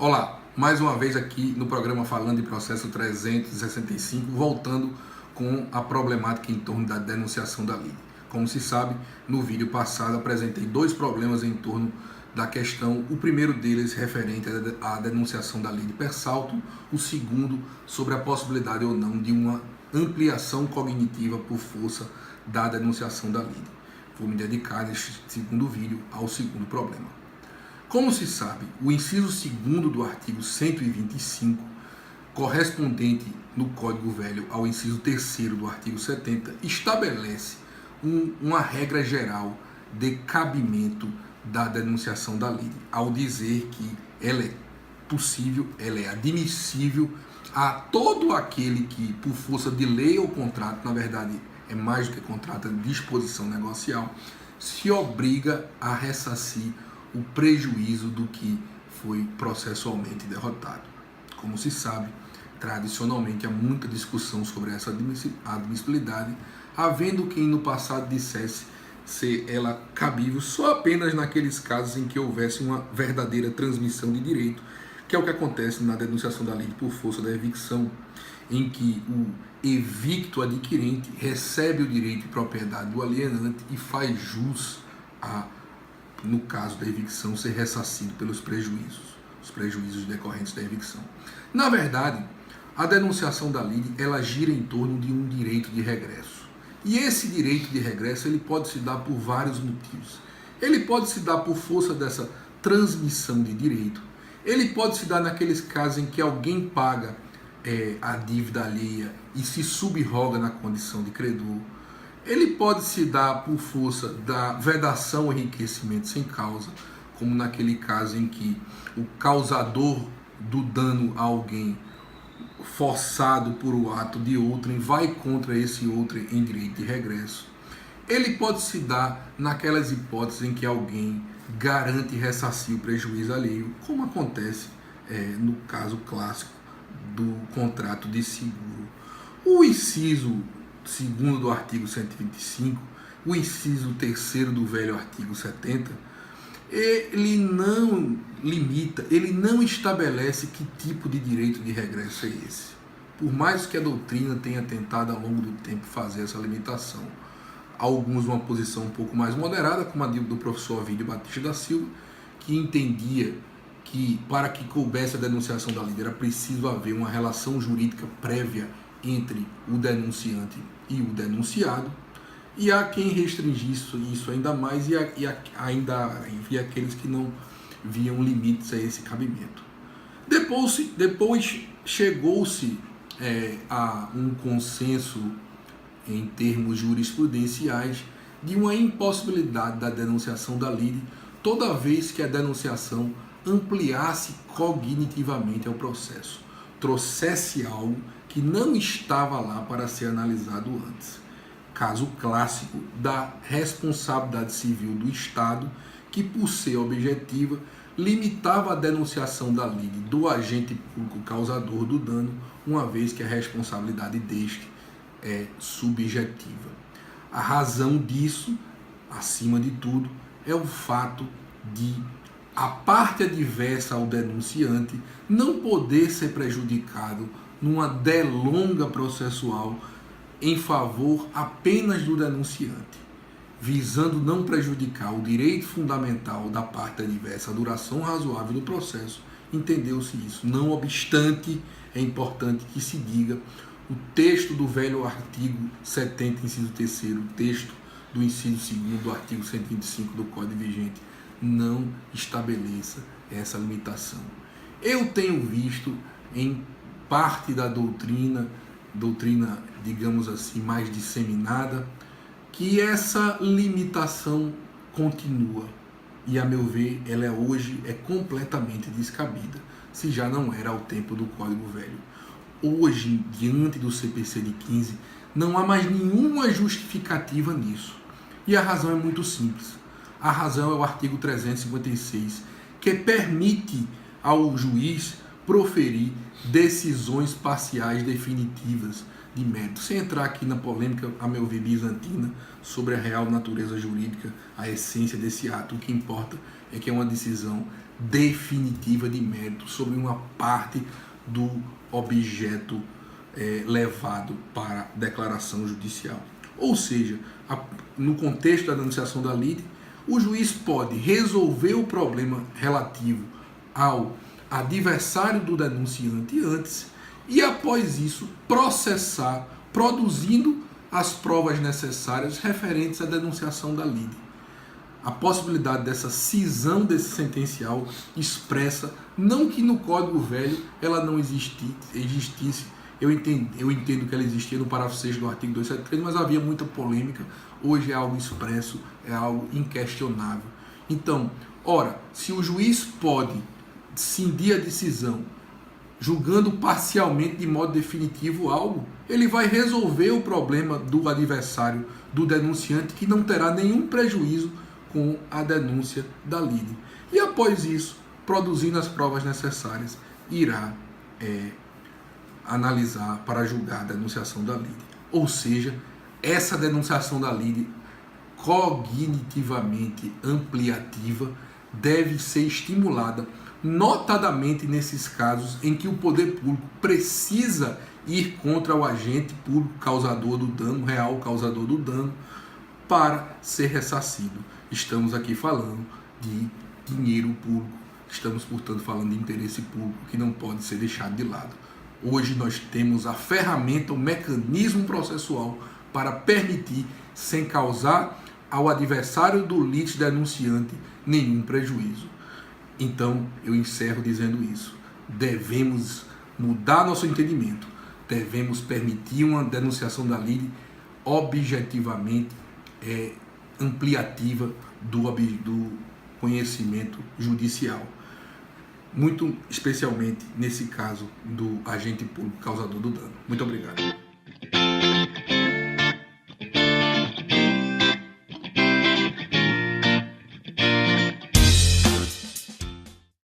Olá, mais uma vez aqui no programa Falando de Processo 365, voltando com a problemática em torno da denunciação da lide. Como se sabe, no vídeo passado apresentei dois problemas em torno da questão, o primeiro deles referente à denunciação da lide per saltum, o segundo sobre a possibilidade ou não de uma ampliação cognitiva por força da denunciação da lide. Vou me dedicar neste segundo vídeo ao segundo problema. Como se sabe, o inciso 2º do artigo 125, correspondente no Código Velho ao inciso 3º do artigo 70, estabelece uma regra geral de cabimento da denunciação da lide, ao dizer que ela é possível, ela é admissível a todo aquele que, por força de lei ou contrato, na verdade é mais do que contrato, é disposição negocial, se obriga a ressarcir o prejuízo do que foi processualmente derrotado. Como se sabe, tradicionalmente há muita discussão sobre essa admissibilidade, havendo quem no passado dissesse ser ela cabível só apenas naqueles casos em que houvesse uma verdadeira transmissão de direito, que é o que acontece na denunciação da lide por força da evicção, em que o evicto adquirente recebe o direito de propriedade do alienante e faz jus a, no caso da evicção, ser ressarcido pelos prejuízos, os prejuízos decorrentes da evicção. Na verdade, a denunciação da lide, ela gira em torno de um direito de regresso. E esse direito de regresso, ele pode se dar por vários motivos. Ele pode se dar por força dessa transmissão de direito. Ele pode se dar naqueles casos em que alguém paga a dívida alheia e se subroga na condição de credor. Ele pode se dar por força da vedação ou enriquecimento sem causa, como naquele caso em que o causador do dano a alguém, forçado por o ato de outrem, vai contra esse outrem em direito de regresso. Ele pode se dar naquelas hipóteses em que alguém garante ressarcir o prejuízo alheio, como acontece no caso clássico do contrato de seguro. O inciso 2º do artigo 125, o inciso 3º do velho artigo 70, ele não limita, ele não estabelece que tipo de direito de regresso é esse. Por mais que a doutrina tenha tentado ao longo do tempo fazer essa limitação, alguns uma posição um pouco mais moderada, como a do professor Ovídio Batista da Silva, que entendia que para que coubesse a denunciação da lide era preciso haver uma relação jurídica prévia entre o denunciante e o denunciado, e há quem restringisse isso ainda mais e ainda havia aqueles que não viam limites a esse cabimento. Depois chegou-se a um consenso em termos jurisprudenciais de uma impossibilidade da denunciação da lide toda vez que a denunciação ampliasse cognitivamente ao processo, trouxesse algo que não estava lá para ser analisado antes. Caso clássico da responsabilidade civil do Estado, que por ser objetiva, limitava a denunciação da lide do agente público causador do dano, uma vez que a responsabilidade deste é subjetiva. A razão disso, acima de tudo, é o fato de a parte adversa ao denunciante não poder ser prejudicado numa delonga processual em favor apenas do denunciante, visando não prejudicar o direito fundamental da parte adversa, a duração razoável do processo. Entendeu-se isso. Não obstante, é importante que se diga, o texto do velho artigo 70, inciso 3º, o texto do inciso 2º do artigo 125 do Código vigente, não estabeleça essa limitação. Eu tenho visto em parte da doutrina, digamos assim, mais disseminada, que essa limitação continua. E, a meu ver, ela hoje é completamente descabida, se já não era ao tempo do Código Velho. Hoje, diante do CPC de 15, não há mais nenhuma justificativa nisso. E a razão é muito simples. A razão é o artigo 356, que permite ao juiz proferir decisões parciais definitivas, de mérito. Sem entrar aqui na polêmica, a meu ver, bizantina, sobre a real natureza jurídica, a essência desse ato, o que importa é que é uma decisão definitiva de mérito sobre uma parte do objeto levado para declaração judicial. Ou seja, no contexto da denunciação da lide, o juiz pode resolver o problema relativo ao adversário do denunciante antes e, após isso, processar, produzindo as provas necessárias referentes à denunciação da lide. A possibilidade dessa cisão desse sentencial expressa, não que no Código Velho ela não existisse, eu entendo que ela existia no parágrafo 6 do artigo 273, mas havia muita polêmica. Hoje é algo expresso, é algo inquestionável. Então, ora, se o juiz pode cindir a decisão julgando parcialmente, de modo definitivo, algo, ele vai resolver o problema do adversário, do denunciante, que não terá nenhum prejuízo com a denúncia da lide. E após isso, produzindo as provas necessárias, irá analisar para julgar a denunciação da lide. Ou seja, essa denunciação da lide, cognitivamente ampliativa, deve ser estimulada, notadamente nesses casos em que o poder público precisa ir contra o agente público causador do dano, real causador do dano, para ser ressarcido. Estamos aqui falando de dinheiro público, estamos, portanto, falando de interesse público que não pode ser deixado de lado. Hoje nós temos a ferramenta, o mecanismo processual para permitir, sem causar ao adversário do litígio denunciante nenhum prejuízo. Então, eu encerro dizendo isso. Devemos mudar nosso entendimento, devemos permitir uma denunciação da lide objetivamente ampliativa do conhecimento judicial. Muito especialmente nesse caso do agente público causador do dano. Muito obrigado.